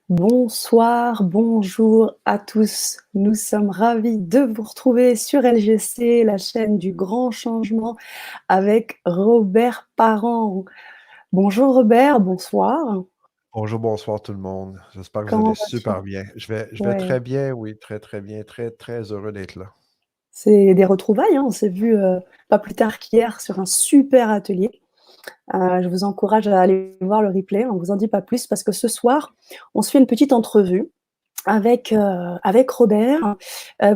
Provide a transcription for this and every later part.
Bonsoir, bonjour à tous. Nous sommes ravis de vous retrouver sur LGC, la chaîne du grand changement avec Robert Parent. Bonjour Robert, bonsoir. Bonjour, bonsoir tout le monde. J'espère que vous allez Comment vas-tu? super bien. Je vais Ouais, très bien, oui, très, très bien, très, très heureux d'être là. c'est des retrouvailles, hein. On s'est vu pas plus tard qu'hier sur un super atelier. Je vous encourage à aller voir le replay. On ne vous en dit pas plus parce que ce soir, on se fait une petite entrevue avec Robert.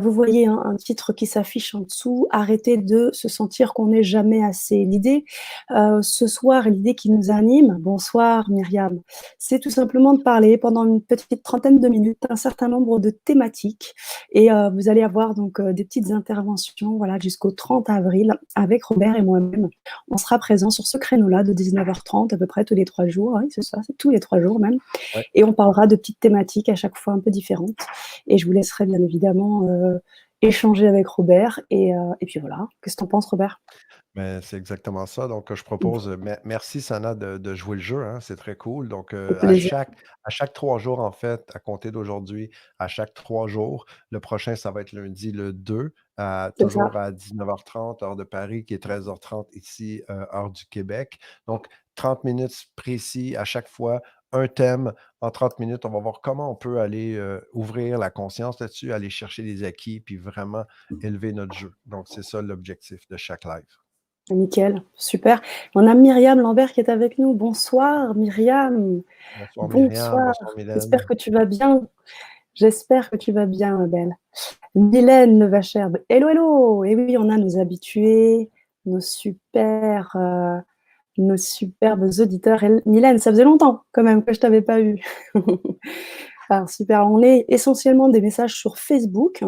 Vous voyez un titre qui s'affiche en dessous, arrêter de se sentir qu'on n'est jamais assez. L'idée, ce soir, l'idée qui nous anime, bonsoir Myriam, c'est tout simplement de parler pendant une petite trentaine de minutes d'un certain nombre de thématiques et vous allez avoir donc des petites interventions voilà, jusqu'au 30 avril avec Robert et moi-même. On sera présent sur ce créneau-là de 19h30 à peu près tous les 3 jours, oui c'est ça, c'est tous les 3 jours même. Ouais. Et on parlera de petites thématiques à chaque fois un peu différentes. Et je vous laisserai bien évidemment échanger avec Robert. Et puis voilà. Qu'est-ce que tu en penses, Robert? Mais c'est exactement ça. Donc, je Bon, propose, merci Sana de jouer le jeu, hein, c'est très cool. Donc, au plaisir. à chaque 3 jours, en fait, à compter d'aujourd'hui, à chaque 3 jours, le prochain, ça va être lundi le 2, C'est ça. toujours à 19h30, heure de Paris, qui est 13h30 ici, heure du Québec. Donc, 30 minutes précis à chaque fois, un thème. En 30 minutes, on va voir comment on peut aller ouvrir la conscience là-dessus, aller chercher des acquis, puis vraiment élever notre jeu. Donc, c'est ça l'objectif de chaque live. Nickel. Super. On a Myriam Lambert qui est avec nous. Bonsoir, Myriam. Bonsoir Myriam, Bonsoir. bonsoir J'espère Mylène. que tu vas bien. J'espère que tu vas bien, ma belle. Mylène Vacherbe. Hello, hello. Et oui, on a nos habitués, nos super, nos superbes auditeurs. Et Mylène, ça faisait longtemps quand même que je t'avais pas eu. Alors, super. On est essentiellement des messages sur Facebook.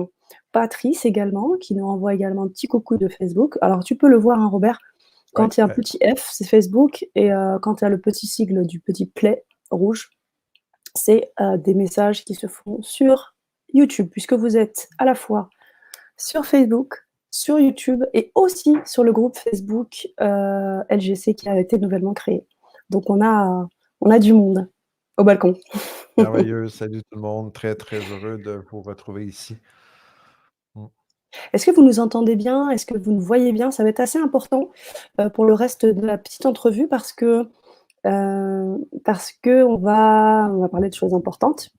Patrice également, qui nous envoie également un petit coucou de Facebook. Alors, tu peux le voir, hein, Robert, Ouais, quand il y a un ouais. petit F, c'est Facebook, et quand il y a le petit sigle du petit play rouge, c'est des messages qui se font sur YouTube, puisque vous êtes à la fois sur Facebook, sur YouTube et aussi sur le groupe Facebook LGC qui a été nouvellement créé. Donc on a du monde au balcon. Merveilleux. Salut tout le monde. Très, très heureux de vous retrouver ici. Mm. Est-ce que vous nous entendez bien? Est-ce que vous nous voyez bien? Ça va être assez important pour le reste de la petite entrevue parce que on va parler de choses importantes.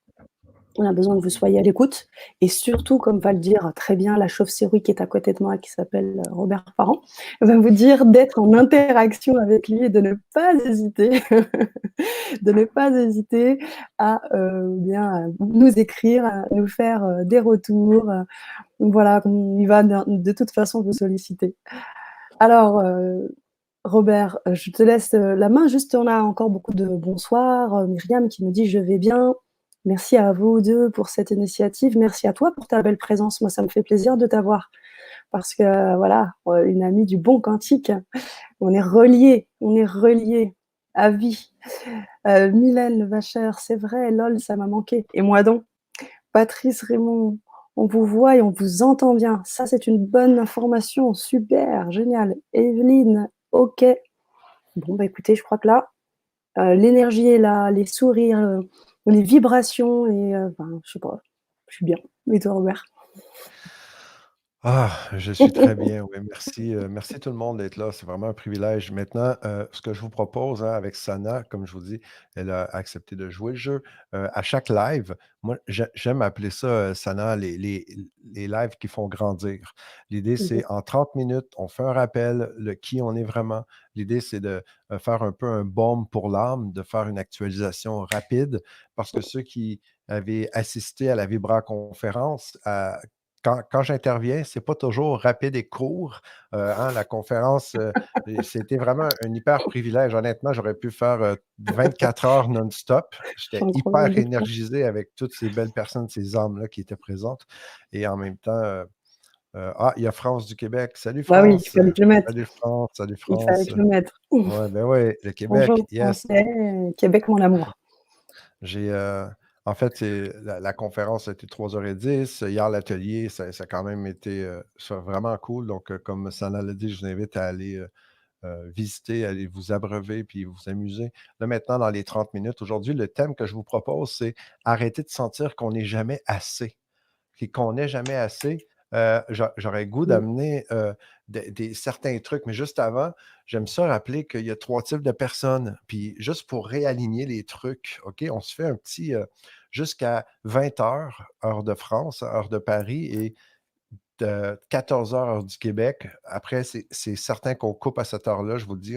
On a besoin que vous soyez à l'écoute et surtout, comme va le dire très bien la chauve-souris qui est à côté de moi, qui s'appelle Robert Parent, va vous dire d'être en interaction avec lui et de ne pas hésiter, de ne pas hésiter à bien nous écrire, à nous faire des retours. Voilà, il va de toute façon vous solliciter. Alors, Robert, je te laisse la main. Juste, on a encore beaucoup de bonsoir. Myriam qui nous dit je vais bien. Merci à vous deux pour cette initiative. Merci à toi pour ta belle présence. Moi, ça me fait plaisir de t'avoir parce que voilà, une amie du bon quantique. On est reliés à vie. Mylène Vacher, c'est vrai, lol, ça m'a manqué. Et moi donc, Patrice Raymond, on vous voit et on vous entend bien. Ça, c'est une bonne information. Super, génial. Evelyne, ok. Bon, bah écoutez, je crois que là, l'énergie est là, les sourires, les vibrations, et ben, je sais pas, je suis bien. Et toi, Robert? Ah, je suis très bien, oui, merci, merci tout le monde d'être là, c'est vraiment un privilège. Maintenant, ce que je vous propose, hein, avec Sana, comme je vous dis, elle a accepté de jouer le jeu. À chaque live, moi, j'aime appeler ça, Sana, les lives qui font grandir. L'idée, Mhm. c'est en 30 minutes, on fait un rappel de qui on est vraiment. L'idée, c'est de faire un peu un baume pour l'âme, de faire une actualisation rapide, parce que ceux qui avaient assisté à la Vibra conférence, quand j'interviens, c'est pas toujours rapide et court. Hein, la conférence, c'était vraiment un hyper privilège. Honnêtement, j'aurais pu faire 24 heures non-stop. J'étais J'en conviens hyper beaucoup. énergisé avec toutes ces belles personnes, ces âmes-là qui étaient présentes. Et en même temps, il y a France du Québec. Salut Bah oui, il France. fallait que je le mette. Salut France. Salut Il fallait France. que je le mette. Ouais, ben ouais, le Québec, Bonjour, yes. français, Québec, mon amour. J'ai, en fait, la conférence a été 3h10. Hier, l'atelier, ça a quand même été vraiment cool. Donc, comme Sana l'a dit, je vous invite à aller visiter, aller vous abreuver puis vous amuser. Là, maintenant, dans les 30 minutes, aujourd'hui, le thème que je vous propose, c'est arrêter de sentir qu'on n'est jamais assez. Puis qu'on n'est jamais assez. J'aurais le goût Mmh. d'amener certains trucs, mais juste avant, j'aime ça rappeler qu'il y a trois types de personnes. Puis juste pour réaligner les trucs, OK, on se fait un petit jusqu'à 20 heures, heure de France, heure de Paris, et de 14 heures, heure du Québec. Après, c'est certain qu'on coupe à cette heure-là, je vous le dis.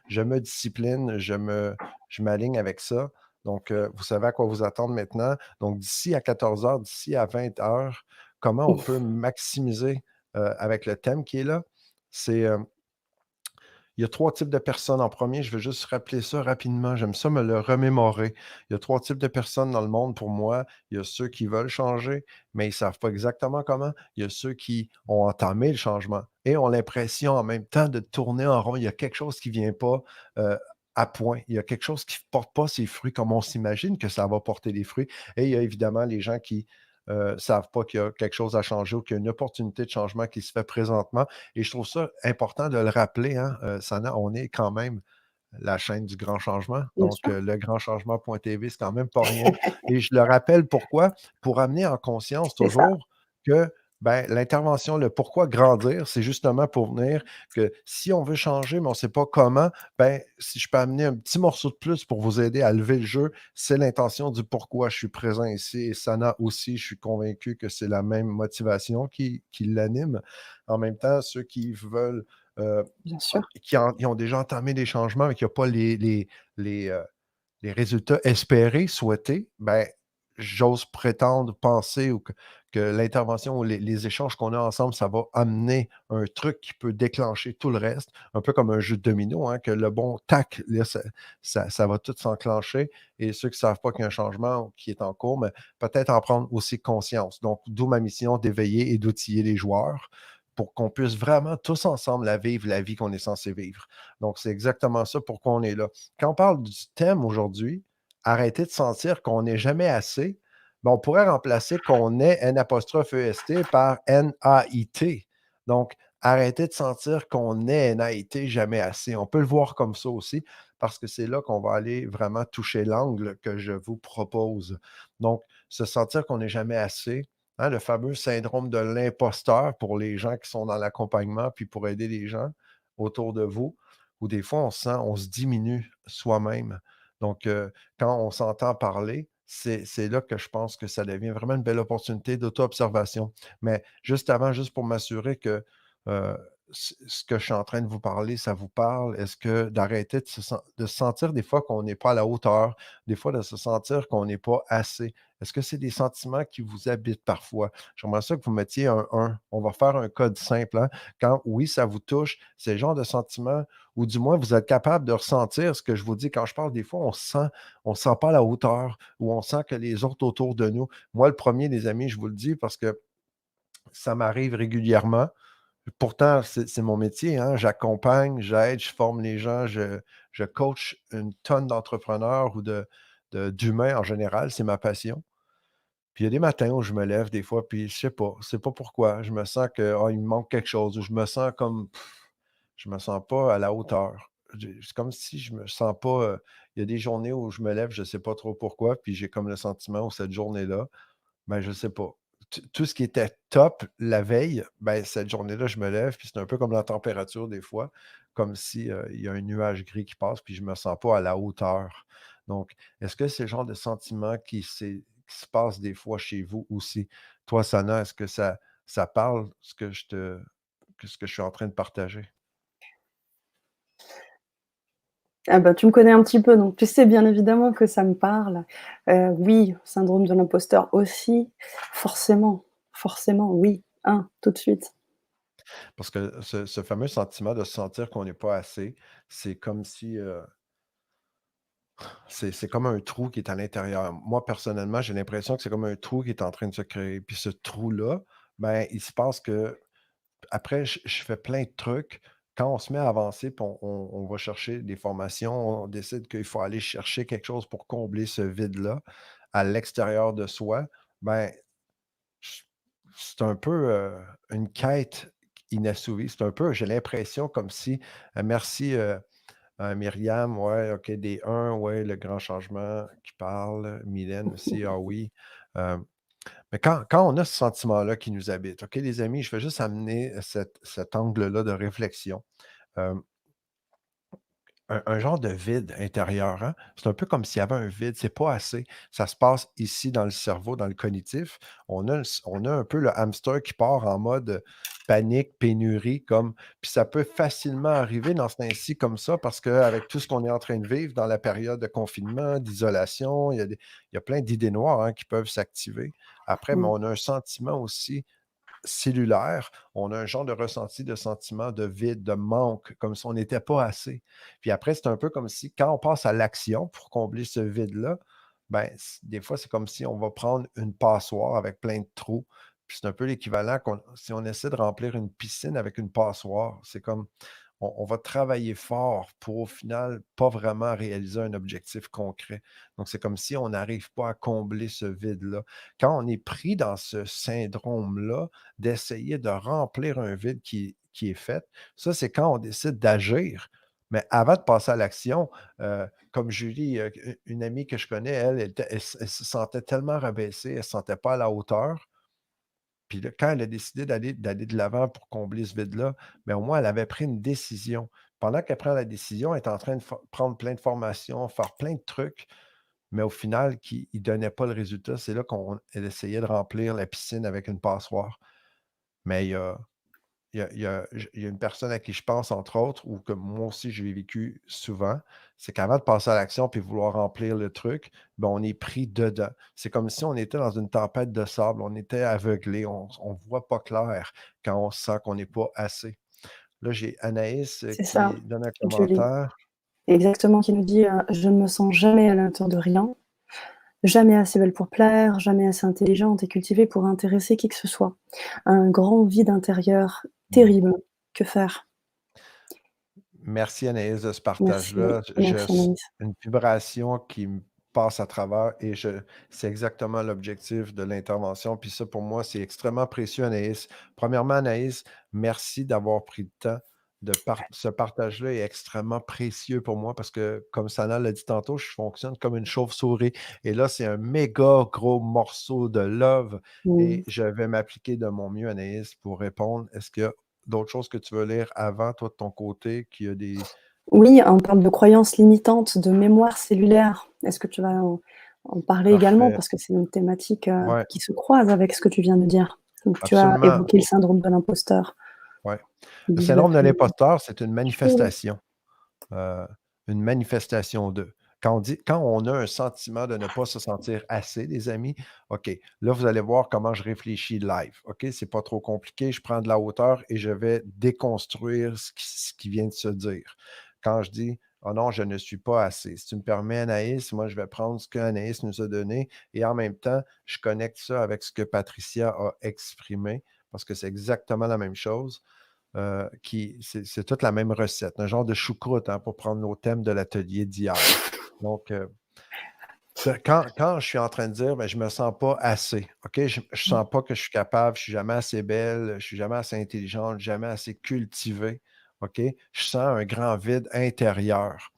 Je me discipline, je m'aligne avec ça. Donc, vous savez à quoi vous attendre maintenant. Donc, d'ici à 14 heures, d'ici à 20 heures, comment on peut maximiser avec le thème qui est là? C'est il y a 3 types de personnes. En premier, je veux juste rappeler ça rapidement. J'aime ça me le remémorer. Il y a 3 types de personnes dans le monde pour moi. Il y a ceux qui veulent changer, mais ils ne savent pas exactement comment. Il y a ceux qui ont entamé le changement et ont l'impression en même temps de tourner en rond. Il y a quelque chose qui ne vient pas à point. Il y a quelque chose qui ne porte pas ses fruits comme on s'imagine que ça va porter des fruits. Et il y a évidemment les gens qui ne savent pas qu'il y a quelque chose à changer ou qu'il y a une opportunité de changement qui se fait présentement. Et je trouve ça important de le rappeler, hein, Sana, on est quand même la chaîne du grand changement. Bien Donc, sûr, legrandchangement.tv, c'est quand même pas rien. Et je le rappelle pourquoi? Pour amener en conscience c'est ça, toujours que ben, l'intervention, le pourquoi grandir, c'est justement pour venir que si on veut changer, mais on ne sait pas comment, ben, si je peux amener un petit morceau de plus pour vous aider à lever le jeu, c'est l'intention du pourquoi je suis présent ici. Et Sana aussi, je suis convaincu que c'est la même motivation qui l'anime. En même temps, ceux qui veulent euh, bien sûr, ils ont déjà entamé des changements, mais qui n'ont pas les, euh, les résultats espérés, souhaités, ben, j'ose prétendre, penser ou que l'intervention ou les échanges qu'on a ensemble, ça va amener un truc qui peut déclencher tout le reste, un peu comme un jeu de domino, hein, que le bon tac, là, ça va tout s'enclencher. Et ceux qui ne savent pas qu'il y a un changement qui est en cours, mais peut-être en prendre aussi conscience. Donc, d'où ma mission d'éveiller et d'outiller les joueurs pour qu'on puisse vraiment tous ensemble la vivre, la vie qu'on est censé vivre. Donc, c'est exactement ça pourquoi on est là. Quand on parle du thème aujourd'hui, arrêter de sentir qu'on n'est jamais assez, ben, on pourrait remplacer qu'on est N''EST par NAIT. Donc, arrêter de sentir qu'on est NAIT jamais assez. On peut le voir comme ça aussi, parce que c'est là qu'on va aller vraiment toucher l'angle que je vous propose. Donc, se sentir qu'on n'est jamais assez, hein, le fameux syndrome de l'imposteur pour les gens qui sont dans l'accompagnement, puis pour aider les gens autour de vous, où des fois on se diminue soi-même. Donc, quand on s'entend parler, c'est là que je pense que ça devient vraiment une belle opportunité d'auto-observation. Mais juste avant, juste pour m'assurer que euh, ce que je suis en train de vous parler, ça vous parle. Est-ce que d'arrêter de se sentir des fois qu'on n'est pas à la hauteur, des fois de se sentir qu'on n'est pas assez? Est-ce que c'est des sentiments qui vous habitent parfois? J'aimerais ça que vous mettiez un 1. On va faire un code simple, hein. Quand oui, ça vous touche, c'est le genre de sentiment ou du moins vous êtes capable de ressentir ce que je vous dis. Quand je parle, des fois, on se sent pas à la hauteur ou on sent que les autres autour de nous. Moi, le premier, les amis, je vous le dis parce que ça m'arrive régulièrement. Pourtant, c'est mon métier, hein. J'accompagne, j'aide, je forme les gens, je coach une tonne d'entrepreneurs ou d'humains en général, c'est ma passion. Puis il y a des matins où je me lève des fois, puis je sais pas pourquoi. Je me sens que il me manque quelque chose, ou je me sens comme je me sens pas à la hauteur. C'est comme si je me sens pas. Il y a des journées où je me lève, je sais pas trop pourquoi, puis j'ai comme le sentiment où cette journée-là, ben, je sais pas. Tout ce qui était top la veille, ben, cette journée-là, je me lève, puis c'est un peu comme la température des fois, comme si, il y a un nuage gris qui passe, puis je me sens pas à la hauteur. Donc, est-ce que c'est le genre de sentiment qui se passe des fois chez vous aussi? Toi, Sana, est-ce que ça parle ce que je suis en train de partager? ah bah, tu me connais un petit peu, donc tu sais bien évidemment que ça me parle. Oui, syndrome de l'imposteur aussi, forcément, forcément, oui, tout de suite. Parce que ce fameux sentiment de se sentir qu'on n'est pas assez, c'est comme si, c'est comme un trou qui est à l'intérieur. Moi, personnellement, j'ai l'impression que c'est comme un trou qui est en train de se créer. Puis ce trou-là, ben, il se passe que après, je fais plein de trucs. Quand on se met à avancer, puis on va chercher des formations, on décide qu'il faut aller chercher quelque chose pour combler ce vide-là à l'extérieur de soi, ben, j c'est un peu, une quête inassouvi. C'est un peu, j'ai l'impression comme si, merci Myriam, ouais, OK, des 1, ouais, le grand changement qui parle, Mylène aussi, ah oui. Euh, mais quand on a ce sentiment-là qui nous habite, OK, les amis, je vais juste amener cet angle-là de réflexion. Euh, un genre de vide intérieur, hein? C'est un peu comme s'il y avait un vide, c'est pas assez. Ça se passe ici dans le cerveau, dans le cognitif. On a un peu le hamster qui part en mode panique, pénurie, comme puis ça peut facilement arriver dans ce temps-ci comme ça parce qu'avec tout ce qu'on est en train de vivre dans la période de confinement, d'isolation, il y a plein d'idées noires, hein, qui peuvent s'activer. Après, mais Mm. on a un sentiment aussi cellulaire, on a un genre de ressenti de sentiment de vide, de manque, comme si on n'était pas assez. Puis après, c'est un peu comme si quand on passe à l'action pour combler ce vide-là, ben, des fois, c'est comme si on va prendre une passoire avec plein de trous. Puis c'est un peu l'équivalent si on essaie de remplir une piscine avec une passoire. C'est comme on va travailler fort pour au final pas vraiment réaliser un objectif concret. Donc, c'est comme si on n'arrive pas à combler ce vide-là. Quand on est pris dans ce syndrome-là, d'essayer de remplir un vide qui est fait, ça, c'est quand on décide d'agir. Mais avant de passer à l'action, comme Julie, une amie que je connais, elle se sentait tellement rabaissée, elle ne se sentait pas à la hauteur. Puis là, quand elle a décidé d'aller de l'avant pour combler ce vide-là, bien, au moins, elle avait pris une décision. Pendant qu'elle prend la décision, elle est en train de prendre plein de formations, faire plein de trucs, mais au final, qui ne donnait pas le résultat. C'est là qu'elle essayait de remplir la piscine avec une passoire. Mais il y a une personne à qui je pense, entre autres, ou que moi aussi j'ai vécu souvent, c'est qu'avant de passer à l'action puis vouloir remplir le truc, ben, on est pris dedans. C'est comme si on était dans une tempête de sable, on était aveuglé, on ne voit pas clair quand on sent qu'on n'est pas assez. Là, j'ai Anaïs C'est ça, qui donne un Julie. commentaire. Exactement, qui nous dit je ne me sens jamais à la hauteur de rien, jamais assez belle pour plaire, jamais assez intelligente et cultivée pour intéresser qui que ce soit. Un grand vide intérieur Hmm. terrible. Que faire? Merci Anaïs de ce Merci, partage-là. J'ai merci Anaïs. une vibration qui me passe à travers et c'est exactement l'objectif de l'intervention. Puis ça, pour moi, c'est extrêmement précieux, Anaïs. Premièrement, Anaïs, merci d'avoir pris le temps ce partage-là est extrêmement précieux pour moi parce que, comme Sana l'a dit tantôt, je fonctionne comme une chauve-souris. Et là, c'est un méga gros morceau de love Mmh. et je vais m'appliquer de mon mieux, Anaïs, pour répondre. Est-ce qu'il y a d'autres choses que tu veux lire avant, toi, de ton côté, qui a des... Oui, on parle de croyances limitantes, de mémoire cellulaire. Est-ce que tu vas en parler également? Parfait. Parce que c'est une thématique, Ouais, qui se croise avec ce que tu viens de dire. Donc tu as absolument. évoqué le syndrome de l'imposteur. Ouais. Tu Le disais syndrome de que l'imposteur, c'est oui, euh, une manifestation de. Quand on a un sentiment de ne pas se sentir assez, les amis, OK, là, vous allez voir comment je réfléchis live. OK, c'est pas trop compliqué, je prends de la hauteur et je vais déconstruire ce qui vient de se dire. Quand je dis, oh non, je ne suis pas assez. Si tu me permets, Anaïs, moi, je vais prendre ce qu'Anaïs nous a donné et en même temps, je connecte ça avec ce que Patricia a exprimé parce que c'est exactement la même chose. C'est toute la même recette, un genre de choucroute, hein, pour prendre nos thèmes de l'atelier d'hier. Donc, quand je suis en train de dire, ben, je ne me sens pas assez, OK? Je ne sens pas que je suis capable, je ne suis jamais assez belle, je ne suis jamais assez intelligente, jamais assez cultivée, OK? Je sens un grand vide intérieur.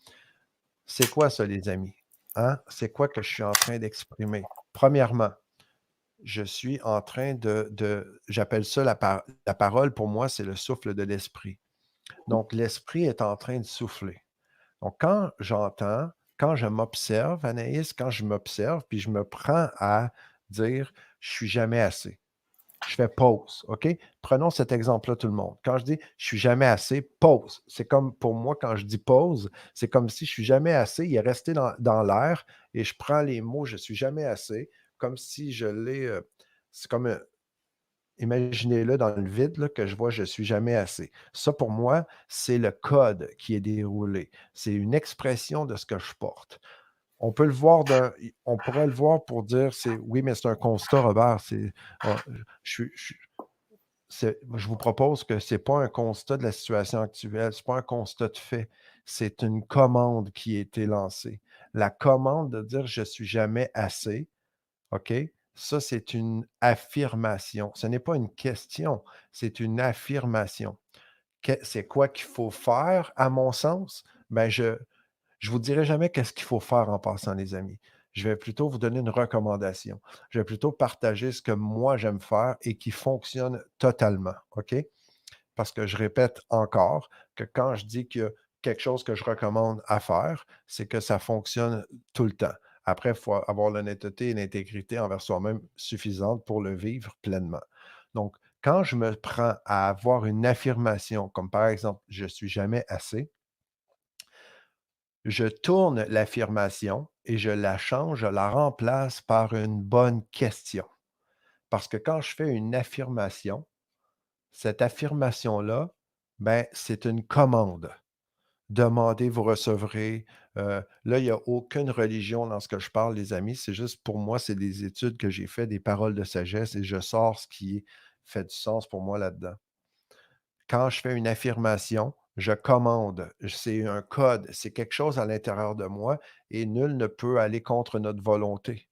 C'est quoi ça, les amis? Hein? C'est quoi que je suis en train d'exprimer? Premièrement, je suis en train j'appelle ça la parole, pour moi, c'est le souffle de l'esprit. Donc, l'esprit est en train de souffler. Donc, quand je m'observe, Anaïs, quand je m'observe, puis je me prends à dire, je suis jamais assez. Je fais pause, OK? Prenons cet exemple-là, tout le monde. Quand je dis je suis jamais assez, pause. C'est comme pour moi, quand je dis pause, c'est comme si je suis jamais assez, il est resté dans l'air et je prends les mots je suis jamais assez, comme si je l'ai. C'est comme imaginez-le dans le vide là, que je vois, je ne suis jamais assez. Ça, pour moi, c'est le code qui est déroulé. C'est une expression de ce que je porte. On pourrait le voir pour dire, oui, mais c'est un constat, Robert. Oh, je vous propose que ce n'est pas un constat de la situation actuelle, ce n'est pas un constat de fait. C'est une commande qui a été lancée. La commande de dire je ne suis jamais assez, OK? Ça, c'est une affirmation. Ce n'est pas une question, c'est une affirmation. C'est quoi qu'il faut faire, à mon sens? Ben, je vous dirai jamais qu'est-ce qu'il faut faire en passant, les amis. Je vais plutôt vous donner une recommandation. Je vais plutôt partager ce que moi j'aime faire et qui fonctionne totalement, OK? Parce que je répète encore que quand je dis qu'il y a quelque chose que je recommande à faire, c'est que ça fonctionne tout le temps. Après, il faut avoir l'honnêteté et l'intégrité envers soi-même suffisante pour le vivre pleinement. Donc, quand je me prends à avoir une affirmation, comme par exemple, je suis jamais assez, je tourne l'affirmation et je la change, je la remplace par une bonne question. Parce que quand je fais une affirmation, cette affirmation-là, ben, c'est une commande. Demandez, vous recevrez. Là, il n'y a aucune religion dans ce que je parle, les amis. C'est juste pour moi, c'est des études que j'ai fait, des paroles de sagesse et je sors ce qui fait du sens pour moi là-dedans. Quand je fais une affirmation, je commande. C'est un code, c'est quelque chose à l'intérieur de moi et nul ne peut aller contre notre volonté.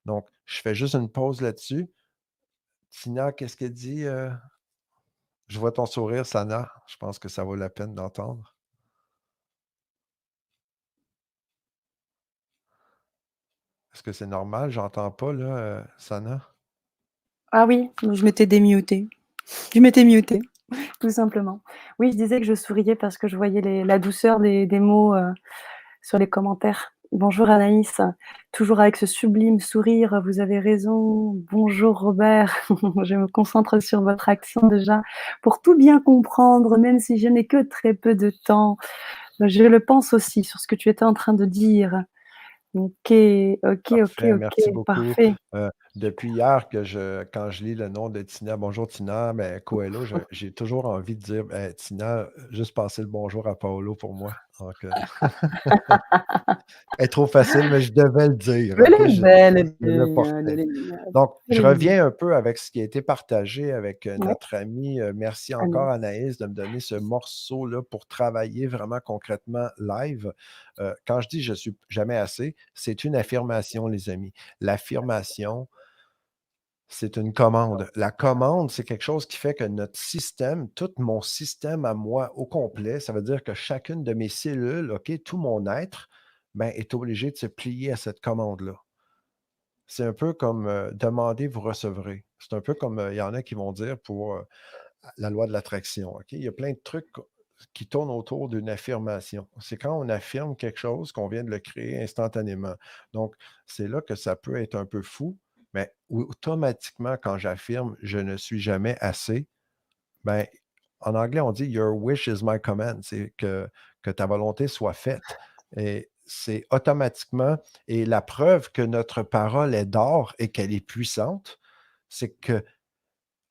Donc, je fais juste une pause là-dessus. Tina, qu'est-ce qu'elle dit? Je vois ton sourire, Sana. Je pense que ça vaut la peine d'entendre. Est-ce que c'est normal? J'entends pas, là, Sana. Ah oui, je m'étais démutée. Je m'étais mutée, tout simplement. Oui, je disais que je souriais parce que je voyais la douceur des mots sur les commentaires. Bonjour Anaïs, toujours avec ce sublime sourire, vous avez raison. Bonjour Robert, je me concentre sur votre action déjà pour tout bien comprendre, même si je n'ai que très peu de temps. Je le pense aussi sur ce que tu étais en train de dire. OK, OK, OK, Parfait, merci OK, beaucoup. parfait. Depuis hier quand je lis le nom de Tina, bonjour Tina, mais Coelho, j'ai toujours envie de dire, Tina, juste passer le bonjour à Paolo pour moi. Donc, elle est trop facile, mais je devais le dire, Elle OK? est belle, elle Je le est mignonne, elle portais. est mignonne, Donc, elle je est mignonne. reviens un peu avec ce qui a été partagé avec Ouais, notre ami. Merci encore, Anaïs. Anaïs, de me donner ce morceau-là pour travailler vraiment concrètement live. Quand je dis je suis jamais assez, c'est une affirmation, les amis. L'affirmation, c'est une commande. La commande, c'est quelque chose qui fait que notre système, tout mon système à moi au complet, ça veut dire que chacune de mes cellules, OK, tout mon être, ben, est obligé de se plier à cette commande-là. C'est un peu comme demander, vous recevrez. C'est un peu comme il y en a qui vont dire pour la loi de l'attraction. OK? Il y a plein de trucs qui tournent autour d'une affirmation. C'est quand on affirme quelque chose qu'on vient de le créer instantanément. Donc, c'est là que ça peut être un peu fou, mais automatiquement, quand j'affirme je ne suis jamais assez, ben, en anglais, on dit Your wish is my command. C'est que ta volonté soit faite. Et c'est automatiquement, et la preuve que notre parole est d'or et qu'elle est puissante, c'est que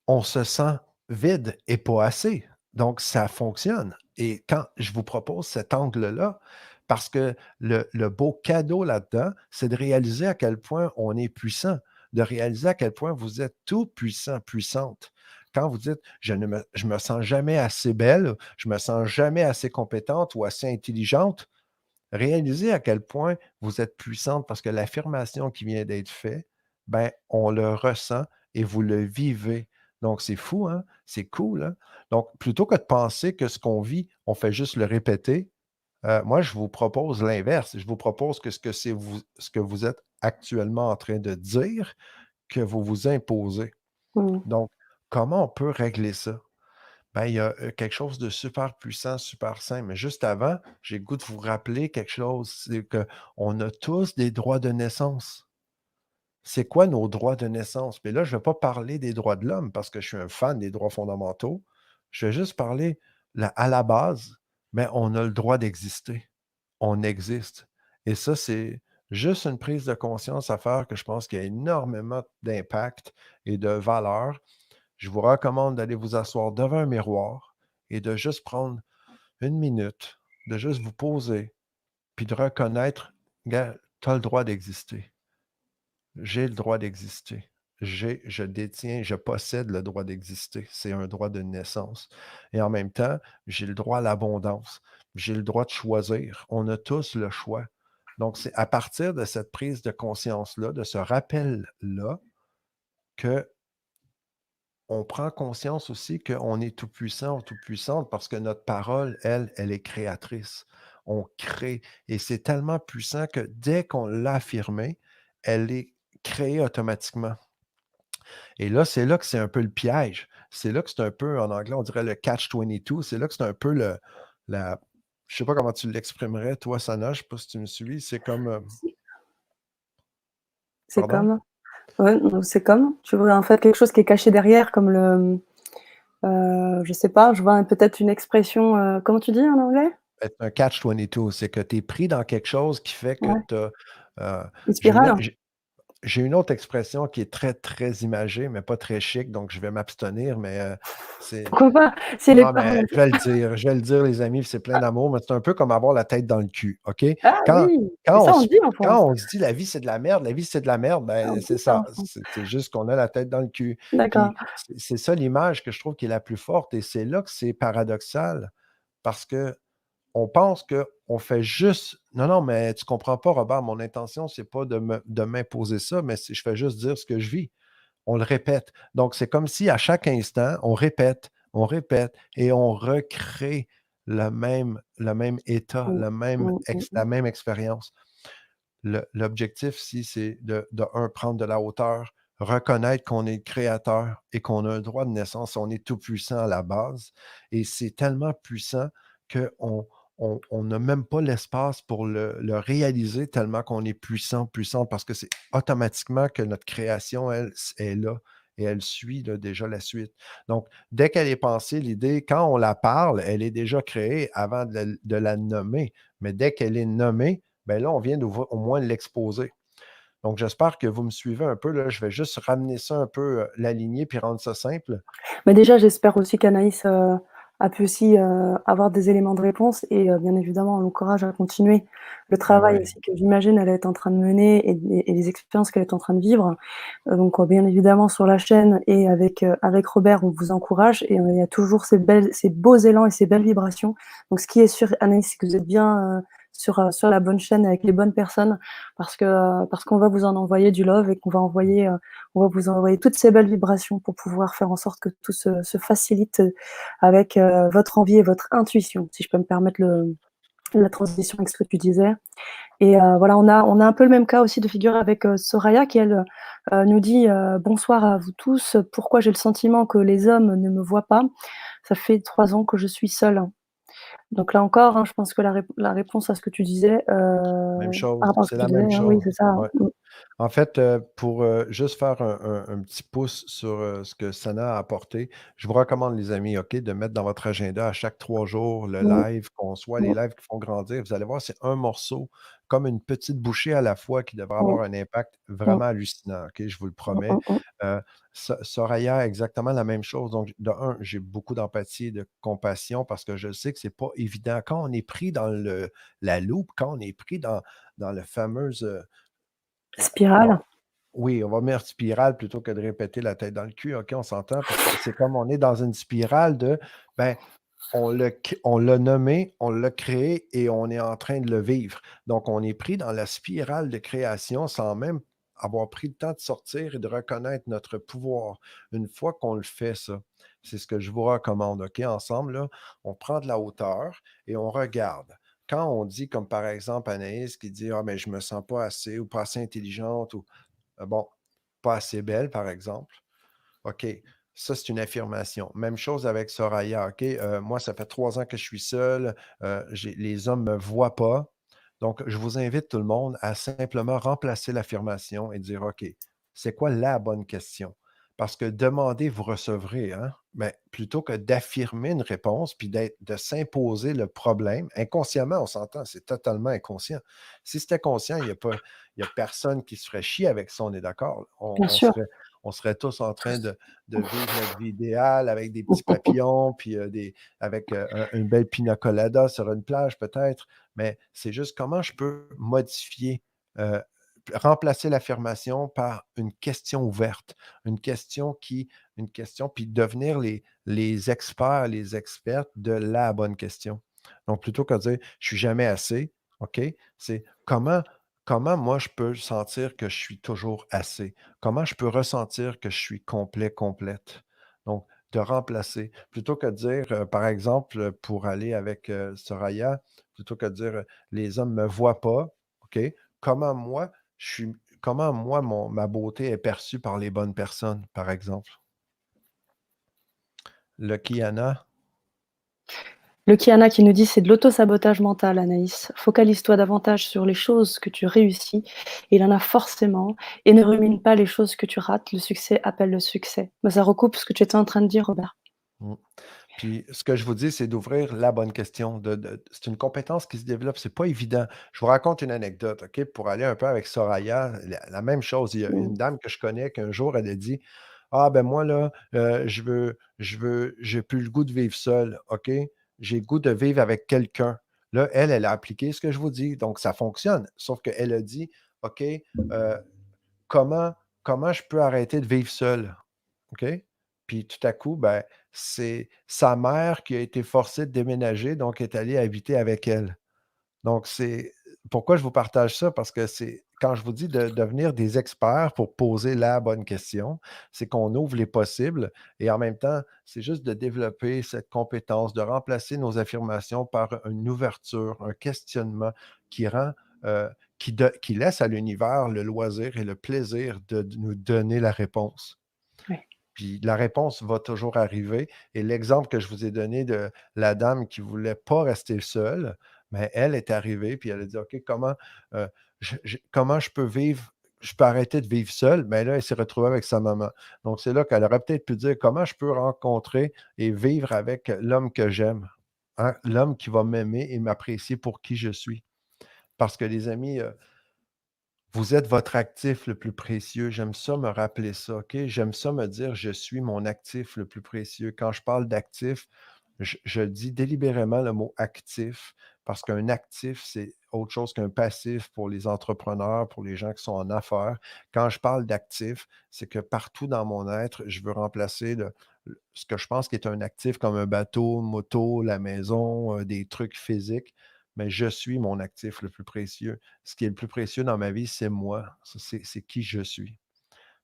on se sent vide et pas assez. Donc, ça fonctionne. Et quand je vous propose cet angle-là, parce que le beau cadeau là-dedans, c'est de réaliser à quel point on est puissant, de réaliser à quel point vous êtes tout puissant, puissante. Quand vous dites je me sens jamais assez belle, je me sens jamais assez compétente ou assez intelligente, réalisez à quel point vous êtes puissante parce que l'affirmation qui vient d'être faite, ben, on le ressent et vous le vivez. Donc, c'est fou, hein? C'est cool, hein? Donc, plutôt que de penser que ce qu'on vit, on fait juste le répéter, moi, je vous propose l'inverse. Je vous propose que ce que vous êtes actuellement en train de dire, que vous vous imposez. Mmh. Donc, comment on peut régler ça? Ben, il y a quelque chose de super puissant, super simple. Mais juste avant, j'ai le goût de vous rappeler quelque chose, c'est qu'on a tous des droits de naissance. C'est quoi nos droits de naissance? Puis là, je ne vais pas parler des droits de l'homme parce que je suis un fan des droits fondamentaux. Je vais juste parler à la base, mais on a le droit d'exister. On existe. Et ça, c'est juste une prise de conscience à faire que je pense qu'il y a énormément d'impact et de valeur. Je vous recommande d'aller vous asseoir devant un miroir et de juste prendre une minute, de juste vous poser, puis de reconnaître, gars, tu as le droit d'exister. J'ai le droit d'exister. Je détiens, je possède le droit d'exister. C'est un droit de naissance. Et en même temps, j'ai le droit à l'abondance. J'ai le droit de choisir. On a tous le choix. Donc, c'est à partir de cette prise de conscience-là, de ce rappel-là, que on prend conscience aussi qu'on est tout-puissant ou toute-puissante parce que notre parole, elle est créatrice. On crée et c'est tellement puissant que dès qu'on l'a affirmé, elle est créée automatiquement. Et là, c'est là que c'est un peu le piège. C'est là que c'est un peu, en anglais, on dirait le catch-22. C'est là que c'est un peu la. Je sais pas comment tu l'exprimerais, toi, Sana, je sais pas si tu me suis. C'est comme. C'est Pardon? comme ouais, c'est comme, tu vois, en fait, quelque chose qui est caché derrière comme je sais pas, je vois peut-être une expression, comment tu dis en anglais? C'est un catch-22. C'est que tu es pris dans quelque chose qui fait que Ouais, tu as. une J'ai une, spirale? j'ai une autre expression qui est très, très imagée, mais pas très chic, donc je vais m'abstenir, mais c'est. Pourquoi pas? Si elle est Non, pas mais je vais le dire, les amis, c'est plein d'amour, mais c'est un peu comme avoir la tête dans le cul, OK? ah Quand oui! Mais quand on ça, on se le dit en quand France. on se dit: «La vie, c'est de la merde, la vie, c'est de la merde», Ça, on ben, c'est dit ça ça. en France. C'est juste qu'on a la tête dans le cul. D'accord. Puis c'est ça l'image que je trouve qui est la plus forte et c'est là que c'est paradoxal parce qu'on pense qu'on fait juste non, non, mais tu comprends pas, Robert, mon intention, c'est pas de m'imposer ça, mais c'est je fais juste dire ce que je vis. On le répète. Donc, c'est comme si à chaque instant, on répète et on recrée le même état, Mmh. Mmh, mmh la mh. même expérience. L'objectif ici, c'est de un, prendre de la hauteur, reconnaître qu'on est le créateur et qu'on a un droit de naissance, on est tout puissant à la base. Et c'est tellement puissant qu'on on n'a même pas l'espace pour le réaliser tellement qu'on est puissant, puissant, parce que c'est automatiquement que notre création, elle, est là et elle suit là, déjà la suite. Donc, dès qu'elle est pensée, l'idée, quand on la parle, elle est déjà créée avant de la nommer. Mais dès qu'elle est nommée, ben là, on vient au moins l'exposer. Donc, j'espère que vous me suivez un peu. Là. Je vais juste ramener ça un peu, la lignée, puis rendre ça simple. Bah, déjà, j'espère aussi qu'Anaïs, a pu aussi, avoir des éléments de réponse et bien évidemment, on l'encourage à continuer le Ben travail oui, aussi que j'imagine elle est en train de mener et les expériences qu'elle est en train de vivre. Donc, bien évidemment sur la chaîne et avec Robert, on vous encourage et il y a toujours ces beaux élans et ces belles vibrations. Donc ce qui est sûr, Anaïs, c'est que vous êtes bien, sur la bonne chaîne avec les bonnes personnes parce qu'on va vous en envoyer du love et on va vous envoyer toutes ces belles vibrations pour pouvoir faire en sorte que tout se facilite, avec, votre envie et votre intuition, si je peux me permettre la transition avec ce que tu disais. Et voilà, on a un peu le même cas aussi de figure avec, Soraya qui elle, nous dit, «Bonsoir à vous tous. Pourquoi j'ai le sentiment que les hommes ne me voient pas? Ça fait 3 ans que je suis seule». Donc là encore, hein, je pense que la réponse à ce que tu disais, même par chose. rapport à ce C'est que tu la disais, même hein, oui, chose. c'est ça, hein. Ouais. Mmh. En fait, pour juste faire un petit pouce sur ce que Sana a apporté, je vous recommande, les amis, OK, de mettre dans votre agenda à chaque 3 jours le Mmh. live, qu'on soit les Mmh. lives qui font grandir. Vous allez voir, c'est un morceau, comme une petite bouchée à la fois, qui devrait Mmh. avoir un impact Mmh. vraiment hallucinant. OK, je vous le Mmh, promets. mmh, mmh. Euh, Soraya, exactement la même chose. Donc, de un, j'ai beaucoup d'empathie et de compassion parce que je sais que c'est pas évident. Quand on est pris dans la loupe, quand on est pris dans le fameux. Bon, Spirale. oui, on va mettre spirale plutôt que de répéter la tête dans le cul, OK, on s'entend? Parce que c'est comme on est dans une spirale de, ben, on l'a nommé, on l'a créé et on est en train de le vivre. Donc, on est pris dans la spirale de création sans même avoir pris le temps de sortir et de reconnaître notre pouvoir. Une fois qu'on le fait, ça, c'est ce que je vous recommande, OK, ensemble, là, on prend de la hauteur et on regarde. Quand on dit, comme par exemple Anaïs qui dit: «Ah, mais je me sens pas assez ou pas assez intelligente» ou bon, pas assez belle, par exemple. OK, ça, c'est une affirmation. Même chose avec Soraya. OK, moi, ça fait 3 ans que je suis seul. Les hommes ne me voient pas. Donc, je vous invite tout le monde à simplement remplacer l'affirmation et dire, OK, c'est quoi la bonne question? Parce que demander, vous recevrez, hein? Mais plutôt que d'affirmer une réponse puis de s'imposer le problème, inconsciemment, on s'entend, c'est totalement inconscient. Si c'était conscient, il y a personne qui se ferait chier avec ça, on est d'accord. Bien sûr. On serait tous en train de vivre notre vie idéale avec des Mmh, petits mmh, mmh. papillons, puis avec une belle pina colada sur une plage peut-être. Mais c'est juste comment je peux modifier, euh, remplacer l'affirmation par une question ouverte, une question puis devenir les experts, les expertes de la bonne question. Donc, plutôt que de dire je suis jamais assez, OK, c'est comment moi je peux sentir que je suis toujours assez? Comment je peux ressentir que je suis complet, complète? Donc, de remplacer, plutôt que de dire, par exemple, pour aller avec Soraya, plutôt que de dire les hommes ne me voient pas, OK? Comment moi, je suis, comment moi, ma beauté est perçue par les bonnes personnes, par exemple? Lucky Anna? Le Kiana qui nous dit: «C'est de l'auto-sabotage mental, Anaïs. Focalise-toi davantage sur les choses que tu réussis, il en a forcément, et ne rumine pas les choses que tu rates. Le succès appelle le succès». Bah, ça recoupe ce que tu étais en train de dire, Robert. Mm. Puis, ce que je vous dis, c'est d'ouvrir la bonne question. C'est une compétence qui se développe. C'est pas évident. Je vous raconte une anecdote, OK? Pour aller un peu avec Soraya, la même chose. Il y a une Mmh. dame que je connais qu'un jour, elle a dit: «Ah, ben moi, là, j'ai plus le goût de vivre seule, OK? J'ai le goût de vivre avec quelqu'un». Là, elle a appliqué ce que je vous dis. Donc, ça fonctionne. Sauf qu'elle a dit: «OK, euh, comment, comment je peux arrêter de vivre seule?» OK? Puis tout à coup, ben, c'est sa mère qui a été forcée de déménager, donc est allée habiter avec elle. Donc c'est pourquoi je vous partage ça? Parce que c'est quand je vous dis de devenir des experts pour poser la bonne question, c'est qu'on ouvre les possibles et en même temps, c'est juste de développer cette compétence, de remplacer nos affirmations par une ouverture, un questionnement qui rend, qui laisse à l'univers le loisir et le plaisir de nous donner la réponse. Ouais. Puis la réponse va toujours arriver. Et l'exemple que je vous ai donné de la dame qui ne voulait pas rester seule, mais elle est arrivée, puis elle a dit: «OK, euh, comment je peux vivre, je peux arrêter de vivre seule?» Mais là, elle s'est retrouvée avec sa maman. Donc, c'est là qu'elle aurait peut-être pu dire: «Comment je peux rencontrer et vivre avec l'homme que j'aime, hein, l'homme qui va m'aimer et m'apprécier pour qui je suis?» Parce que les amis, vous êtes votre actif le plus précieux. J'aime ça me rappeler ça, OK? J'aime ça me dire: «Je suis mon actif le plus précieux». Quand je parle d'actif, je dis délibérément le mot actif parce qu'un actif, c'est autre chose qu'un passif pour les entrepreneurs, pour les gens qui sont en affaires. Quand je parle d'actif, c'est que partout dans mon être, je veux remplacer ce que je pense qui est un actif comme un bateau, une moto, la maison, des trucs physiques, mais je suis mon actif le plus précieux. Ce qui est le plus précieux dans ma vie, c'est moi. Ça, c'est qui je suis.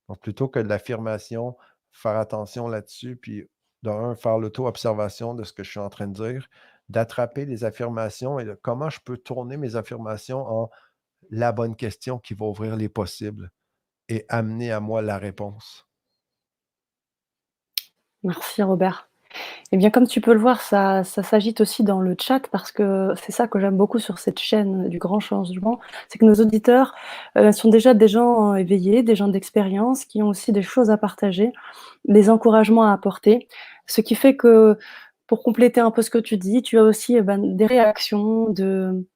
Donc, plutôt que de l'affirmation, faire attention là-dessus, puis de un, faire l'auto-observation de ce que je suis en train de dire, d'attraper les affirmations et de comment je peux tourner mes affirmations en la bonne question qui va ouvrir les possibles et amener à moi la réponse. Merci, Robert. Eh bien, comme tu peux le voir, ça s'agite aussi dans le chat parce que c'est ça que j'aime beaucoup sur cette chaîne du grand changement, c'est que nos auditeurs, sont déjà des gens éveillés, des gens d'expérience qui ont aussi des choses à partager, des encouragements à apporter. Ce qui fait que, pour compléter un peu ce que tu dis, tu as aussi, ben, des réactions de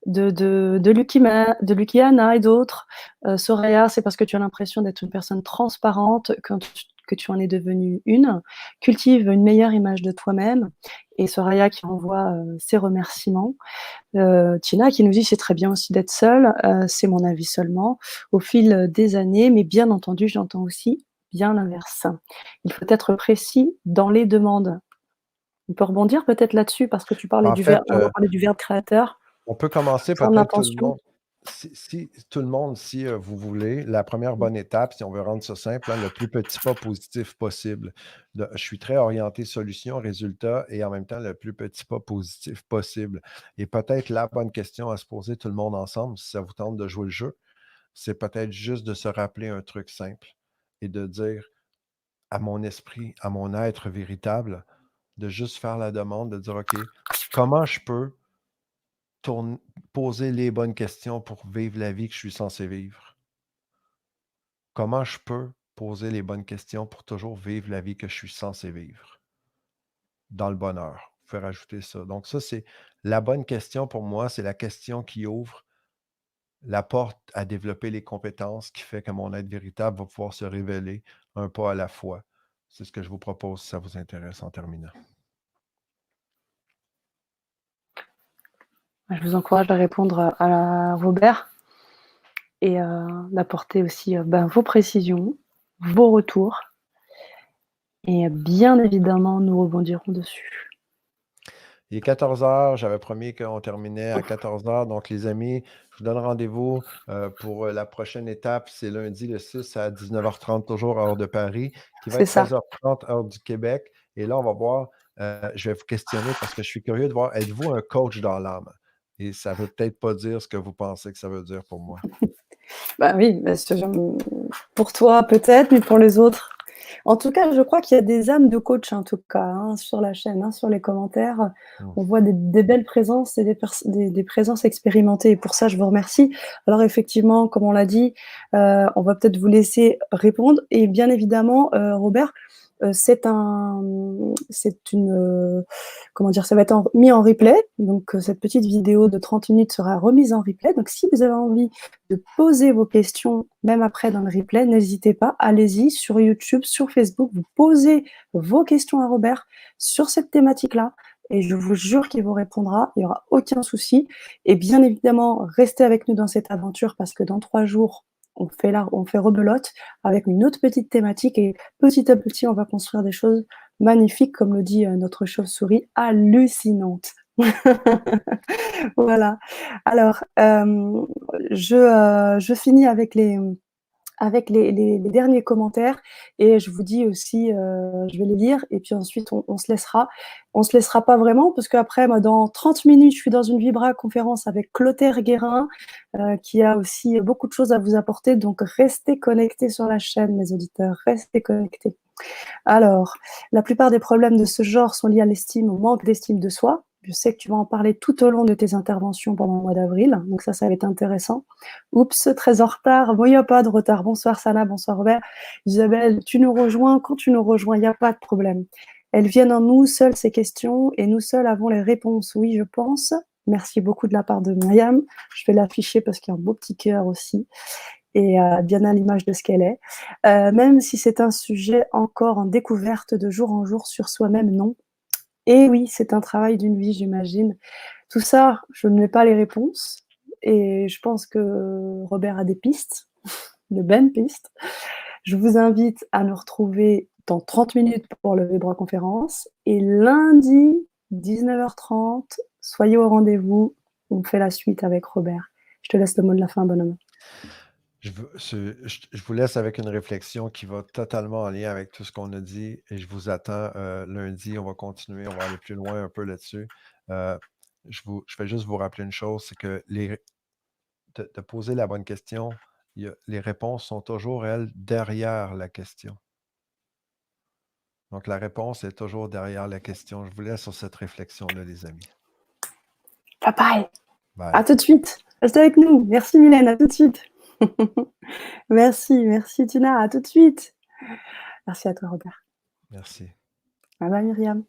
Lukiana et d'autres. Soraya, c'est parce que tu as l'impression d'être une personne transparente, que tu en es devenue une. Cultive une meilleure image de toi-même. Et Soraya qui envoie ses remerciements. Tina qui nous dit: «C'est très bien aussi d'être seule, c'est mon avis seulement, au fil des années, mais bien entendu, j'entends aussi bien l'inverse. Il faut être précis dans les demandes». On peut rebondir peut-être là-dessus parce que tu parlais En du fait, verbe, on a parlé du verbe créateur, on peut commencer prendre peut-être tout le l'intention. monde. Si tout le monde, si vous voulez, la première bonne étape, si on veut rendre ça simple, hein, le plus petit pas positif possible. Je suis très orienté solution, résultat et en même temps le plus petit pas positif possible. Et peut-être la bonne question à se poser tout le monde ensemble, si ça vous tente de jouer le jeu, c'est peut-être juste de se rappeler un truc simple et de dire à mon esprit, à mon être véritable, de juste faire la demande, de dire, OK, comment je peux tourne poser les bonnes questions pour vivre la vie que je suis censé vivre? Comment je peux poser les bonnes questions pour toujours vivre la vie que je suis censé vivre? Dans le bonheur. Vous pouvez rajouter ça. Donc ça, c'est la bonne question pour moi, c'est la question qui ouvre la porte à développer les compétences qui fait que mon être véritable va pouvoir se révéler un pas à la fois. C'est ce que je vous propose si ça vous intéresse en terminant. Je vous encourage à répondre à Robert et d'apporter aussi, ben, vos précisions, vos retours et bien évidemment, nous rebondirons dessus. Il est 14 heures. J'avais promis qu'on terminait à 14 heures. Donc, les amis, je vous donne rendez-vous pour la prochaine étape. C'est lundi le 6 à 19h30, toujours heure de Paris, qui va C'est être ça. 13h30, heure du Québec. Et là, on va voir, je vais vous questionner parce que je suis curieux de voir, êtes-vous un coach dans l'âme? Et ça ne veut peut-être pas dire ce que vous pensez que ça veut dire pour moi. Bah oui, pour toi peut-être, mais pour les autres. En tout cas, je crois qu'il y a des âmes de coach, en tout cas, hein, sur la chaîne, hein, sur les commentaires. Hmm. On voit des belles présences et des présences expérimentées. Et pour ça, je vous remercie. Alors effectivement, comme on l'a dit, on va peut-être vous laisser répondre. Et bien évidemment, Robert, c'est une, comment dire, ça va être mis en replay. Donc cette petite vidéo de 30 minutes sera remise en replay. Donc si vous avez envie de poser vos questions, même après dans le replay, n'hésitez pas, allez-y sur YouTube, sur Facebook, vous posez vos questions à Robert sur cette thématique-là, et je vous jure qu'il vous répondra, il n'y aura aucun souci. Et bien évidemment, restez avec nous dans cette aventure, parce que dans 3 jours, on fait rebelote avec une autre petite thématique, et petit à petit, on va construire des choses magnifiques, comme le dit notre chauve-souris, hallucinantes. Voilà. Alors, je finis avec les derniers commentaires, et je vous dis aussi, je vais les lire et puis ensuite on se laissera. On se laissera pas vraiment, parce qu'après, moi, dans 30 minutes, je suis dans une Vibra conférence avec Clotaire Guérin, qui a aussi beaucoup de choses à vous apporter. Donc, restez connectés sur la chaîne, mes auditeurs, restez connectés. Alors, la plupart des problèmes de ce genre sont liés à l'estime, au manque d'estime de soi. Je sais que tu vas en parler tout au long de tes interventions pendant le mois d'avril, donc ça va être intéressant. Oups, très en retard. Bon, il n'y a pas de retard. Bonsoir Sana, bonsoir Robert. Isabelle, tu nous rejoins. Quand tu nous rejoins, il n'y a pas de problème. Elles viennent en nous seules, ces questions, et nous seuls avons les réponses. Oui, je pense. Merci beaucoup de la part de Myriam. Je vais l'afficher parce qu'il y a un beau petit cœur aussi, et bien à l'image de ce qu'elle est. Même si c'est un sujet encore en découverte de jour en jour sur soi-même, non. Et oui, c'est un travail d'une vie, j'imagine. Tout ça, je ne mets pas les réponses, et je pense que Robert a des pistes, de bonnes pistes. Je vous invite à nous retrouver dans 30 minutes pour le Vibra Conférence, et lundi, 19h30, soyez au rendez-vous, on fait la suite avec Robert. Je te laisse le mot de la fin, bonhomme. Je vous laisse avec une réflexion qui va totalement en lien avec tout ce qu'on a dit, et je vous attends lundi. On va continuer, on va aller plus loin un peu là-dessus. Je vais juste vous rappeler une chose, c'est que de poser la bonne question, les réponses sont toujours, elles, derrière la question. Donc, la réponse est toujours derrière la question. Je vous laisse sur cette réflexion-là, les amis. Bye bye. À Bye. tout de suite. Restez avec nous. Merci Mylène, à tout de suite. Merci Tina, à tout de suite. Merci à toi Robert. Merci. Bye bye Myriam.